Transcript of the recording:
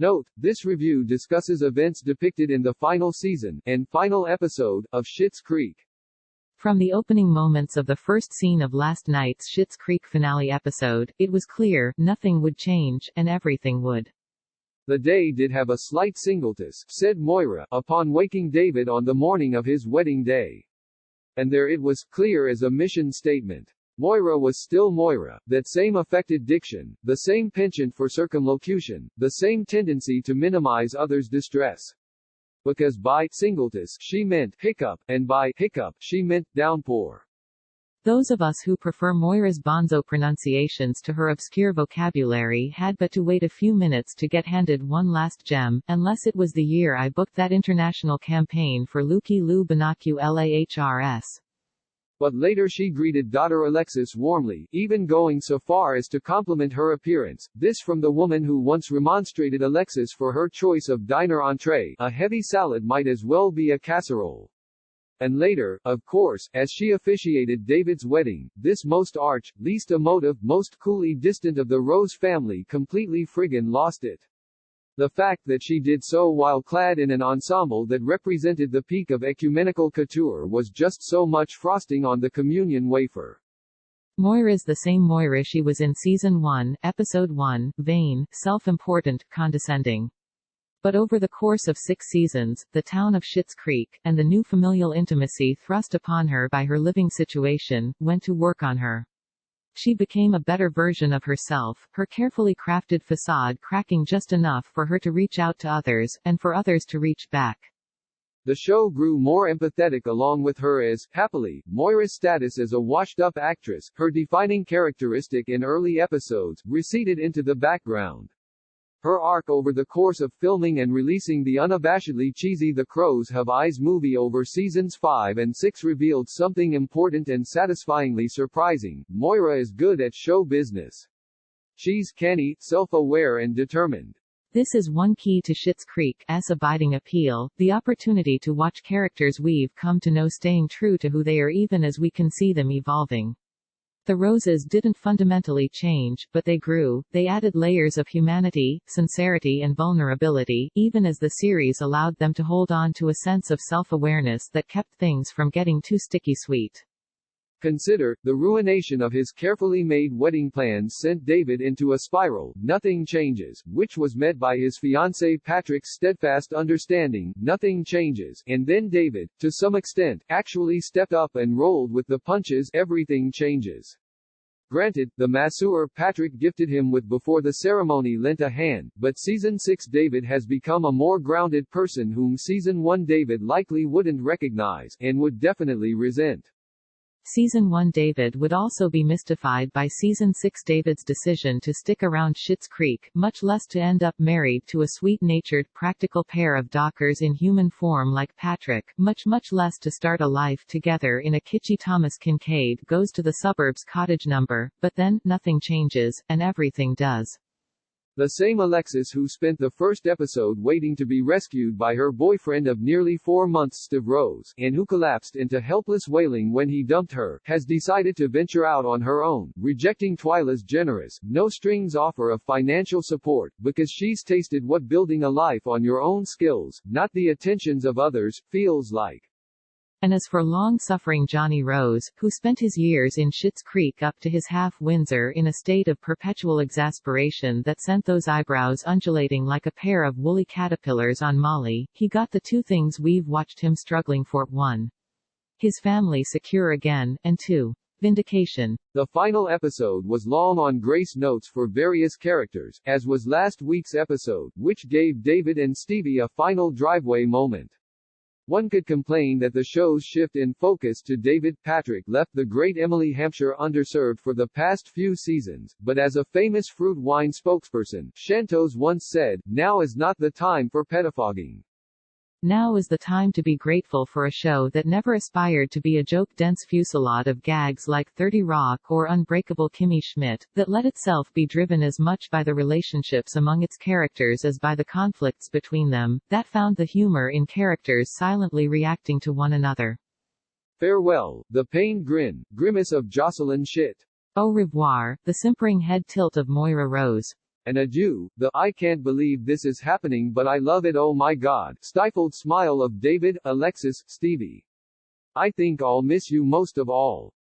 Note, this review discusses events depicted in the final season, and final episode, of Schitt's Creek. From the opening moments of the first scene of last night's Schitt's Creek finale episode, it was clear, nothing would change, and everything would. The day did have a slight singultus, said Moira, upon waking David on the morning of his wedding day. And there it was, clear as a mission statement. Moira was still Moira, that same affected diction, the same penchant for circumlocution, the same tendency to minimize others' distress. Because by singultus she meant hiccup, and by hiccup she meant downpour. Those of us who prefer Moira's bonzo pronunciations to her obscure vocabulary had but to wait a few minutes to get handed one last gem, unless it was the year I booked that international campaign for Lukey Lou Banaku Lahrs. But later she greeted daughter Alexis warmly, even going so far as to compliment her appearance, this from the woman who once remonstrated Alexis for her choice of diner entree, a heavy salad might as well be a casserole. And later, of course, as she officiated David's wedding, this most arch, least emotive, most coolly distant of the Rose family completely friggin' lost it. The fact that she did so while clad in an ensemble that represented the peak of ecumenical couture was just so much frosting on the communion wafer. Moira's the same Moira she was in Season 1, Episode 1, vain, self-important, condescending. But over the course of 6 seasons, the town of Schitt's Creek, and the new familial intimacy thrust upon her by her living situation, went to work on her. She became a better version of herself, her carefully crafted facade cracking just enough for her to reach out to others, and for others to reach back. The show grew more empathetic along with her as, happily, Moira's status as a washed-up actress, her defining characteristic in early episodes, receded into the background. Her arc over the course of filming and releasing the unabashedly cheesy The Crows Have Eyes movie over seasons 5 and 6 revealed something important and satisfyingly surprising: Moira is good at show business. She's canny, self-aware and determined. This is one key to Schitt's Creek's abiding appeal, the opportunity to watch characters we've come to know staying true to who they are even as we can see them evolving. The Roses didn't fundamentally change, but they grew, they added layers of humanity, sincerity and vulnerability, even as the series allowed them to hold on to a sense of self-awareness that kept things from getting too sticky sweet. Consider, the ruination of his carefully made wedding plans sent David into a spiral, nothing changes, which was met by his fiancé Patrick's steadfast understanding, nothing changes, and then David, to some extent, actually stepped up and rolled with the punches, everything changes. Granted, the masseur Patrick gifted him with before the ceremony lent a hand, but Season 6 David has become a more grounded person whom Season 1 David likely wouldn't recognize, and would definitely resent. Season 1 David would also be mystified by Season 6 David's decision to stick around Schitt's Creek, much less to end up married to a sweet-natured, practical pair of dockers in human form like Patrick, much less to start a life together in a kitschy Thomas Kincaid goes to the suburbs cottage number, but then, nothing changes, and everything does. The same Alexis who spent the first episode waiting to be rescued by her boyfriend of nearly 4 months Steve Rose, and who collapsed into helpless wailing when he dumped her, has decided to venture out on her own, rejecting Twyla's generous, no-strings offer of financial support, because she's tasted what building a life on your own skills, not the attentions of others, feels like. And as for long-suffering Johnny Rose, who spent his years in Schitt's Creek up to his half-Windsor in a state of perpetual exasperation that sent those eyebrows undulating like a pair of woolly caterpillars on Molly, he got the 2 things we've watched him struggling for: 1. His family secure again, and 2. Vindication. The final episode was long on grace notes for various characters, as was last week's episode, which gave David and Stevie a final driveway moment. One could complain that the show's shift in focus to David Patrick left the great Emily Hampshire underserved for the past few seasons, but as a famous fruit wine spokesperson, Chantos once said, "Now is not the time for pettifogging. Now is the time to be grateful for a show that never aspired to be a joke-dense fusillade of gags like 30 Rock or Unbreakable Kimmy Schmidt, that let itself be driven as much by the relationships among its characters as by the conflicts between them, that found the humor in characters silently reacting to one another." Farewell, the pained grimace of Jocelyn Schitt. Au revoir, the simpering head tilt of Moira Rose. and a Jew, the "I can't believe this is happening but I love it oh my god" stifled smile of David, Alexis, Stevie. I think I'll miss you most of all.